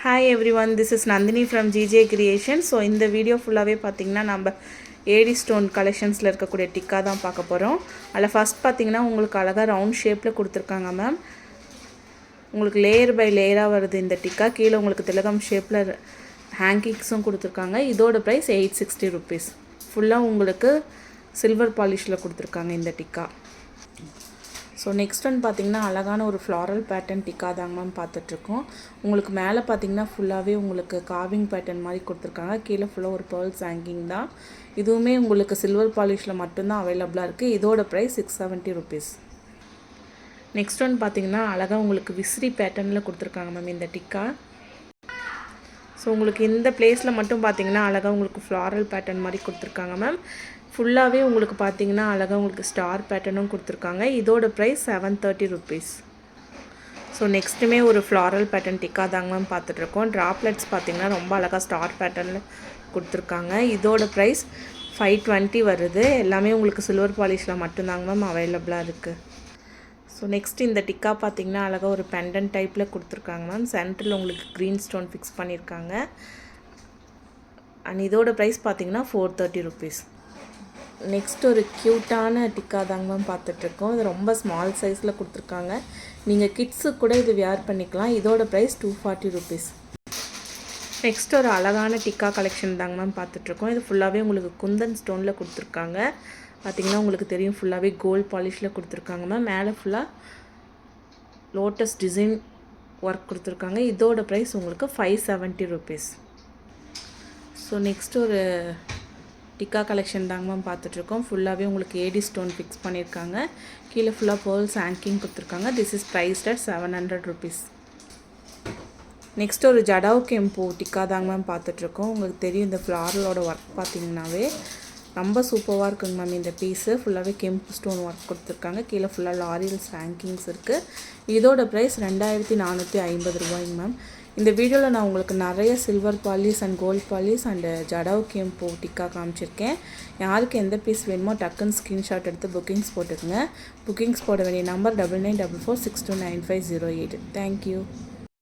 Hi everyone, this is Nandini from GJ Creation. So இந்த video ஃபுல்லாகவே பார்த்திங்கன்னா நம்ம ஏடி ஸ்டோன் கலெக்ஷன்ஸில் இருக்கக்கூடிய டிக்கா தான் பார்க்க போகிறோம். அதில் ஃபஸ்ட் பார்த்திங்கன்னா உங்களுக்கு அழகாக ரவுண்ட் ஷேப்பில் கொடுத்துருக்காங்க மேம். உங்களுக்கு லேயர் பை லேயராக வருது இந்த டிக்கா. கீழே உங்களுக்கு திலகம் ஷேப்பில் ஹேங்கிங்ஸும் கொடுத்துருக்காங்க. இதோட ப்ரைஸ் 860 rupees. ஃபுல்லாக உங்களுக்கு சில்வர் பாலிஷில் கொடுத்துருக்காங்க இந்த டிக்கா. ஸோ நெக்ஸ்ட் ஒன் பார்த்திங்கன்னா அழகான ஒரு ஃப்ளாரல் பேட்டர்ன் டிக்கா தாங்க மேம் பார்த்துட்ருக்கோம். உங்களுக்கு மேலே பார்த்திங்கன்னா ஃபுல்லாகவே உங்களுக்கு கார்விங் பேட்டர்ன் மாதிரி கொடுத்துருக்காங்க. கீழே ஃபுல்லாக ஒரு பேர்ல்ஸ் ஹேங்கிங் தான். இதுவுமே உங்களுக்கு சில்வர் பாலிஷில் மட்டும்தான் அவைலபிளாக இருக்குது. இதோட ப்ரைஸ் 670 rupees. நெக்ஸ்ட் ஒன் பார்த்திங்கன்னா அழகாக உங்களுக்கு விசிறி பேட்டர்னில் கொடுத்துருக்காங்க மேம் இந்த டிக்கா. ஸோ உங்களுக்கு இந்த பிளேஸில் மட்டும் பார்த்திங்கன்னா அழகாக உங்களுக்கு ஃப்ளாரல் பேட்டர்ன் மாதிரி கொடுத்துருக்காங்க மேம். ஃபுல்லாகவே உங்களுக்கு பார்த்திங்கன்னா அழகாக உங்களுக்கு ஸ்டார் பேட்டர்னும் கொடுத்துருக்காங்க. இதோட ப்ரைஸ் 730 rupees. ஸோ நெக்ஸ்ட்டுமே ஒரு ஃப்ளாரல் பேட்டர்ன் டிக்கா தாங்க மேம் பார்த்துட்ருக்கோம். ட்ராப்லெட்ஸ் பார்த்திங்கன்னா ரொம்ப அழகாக ஸ்டார் பேட்டர்னில் கொடுத்துருக்காங்க. இதோட ப்ரைஸ் 520 வருது. எல்லாமே உங்களுக்கு சில்வர் பாலிஷில் மட்டும்தாங்க மேம் அவைலபிளாக இருக்குது. ஸோ நெக்ஸ்ட் இந்த டிக்கா பார்த்திங்கன்னா அழகாக ஒரு பெண்டன் டைப்பில் கொடுத்துருக்காங்க மேம். சென்டரில் உங்களுக்கு க்ரீன் ஸ்டோன் ஃபிக்ஸ் பண்ணியிருக்காங்க. அண்ட் இதோட ப்ரைஸ் பார்த்திங்கன்னா 430 rupees. நெக்ஸ்ட் ஒரு க்யூட்டான டிக்கா தாங்க மேம் பார்த்துட்ருக்கோம். இது ரொம்ப ஸ்மால் சைஸில் கொடுத்துருக்காங்க. நீங்கள் கிட்ஸுக்கு கூட இது வியர் பண்ணிக்கலாம். இதோட ப்ரைஸ் 240 rupees. நெக்ஸ்ட் ஒரு அழகான டிக்கா கலெக்ஷன் தாங்க மேம் பார்த்துட்ருக்கோம். இது ஃபுல்லாகவே உங்களுக்கு குந்தன் ஸ்டோனில் கொடுத்துருக்காங்க. பார்த்திங்கன்னா உங்களுக்கு தெரியும் ஃபுல்லாகவே கோல்ட் பாலிஷில் கொடுத்துருக்காங்க மேம். மேலே ஃபுல்லாக லோட்டஸ் டிசைன் ஒர்க் கொடுத்துருக்காங்க. இதோட ப்ரைஸ் உங்களுக்கு 570 rupees. ஸோ நெக்ஸ்ட் ஒரு டிக்கா கலெக்ஷன் தாங்க மேம் பார்த்துட்ருக்கோம். ஃபுல்லாகவே உங்களுக்கு ஏடி ஸ்டோன் ஃபிக்ஸ் பண்ணியிருக்காங்க. கீழே ஃபுல்லாக பேர்ல்ஸ் ஹேங்கிங் கொடுத்துருக்காங்க. This is prized at 700 rupees. Next ஒரு ஜடாவ் கெம்பு டிக்கா தாங்க மேம் பார்த்துட்ருக்கோம். உங்களுக்கு தெரியும் இந்த ஃப்ளாரலோட ஒர்க் பார்த்திங்கனாவே ரொம்ப சூப்பராக இருக்குங்க மேம். இந்த பீஸு ஃபுல்லாகவே கெம்பு ஸ்டோன் ஒர்க் கொடுத்துருக்காங்க. கீழே ஃபுல்லாக லாரியல்ஸ் ஹேங்கிங்ஸ் இருக்குது. இதோட ப்ரைஸ் 2450 ரூபாய்ங்க மேம். இந்த வீடியோவில் நான் உங்களுக்கு நிறைய silver polish and gold polish and jadau கெம்பு டிக்கா காமிச்சிருக்கேன். யாருக்கு எந்த பீஸ் வேணுமோ டக்குன்னு ஸ்க்ரீன்ஷாட் எடுத்து புக்கிங்ஸ் போட்டுக்கோங்க. புக்கிங்ஸ் போட வேண்டிய நம்பர் 9944629508. தேங்க்யூ.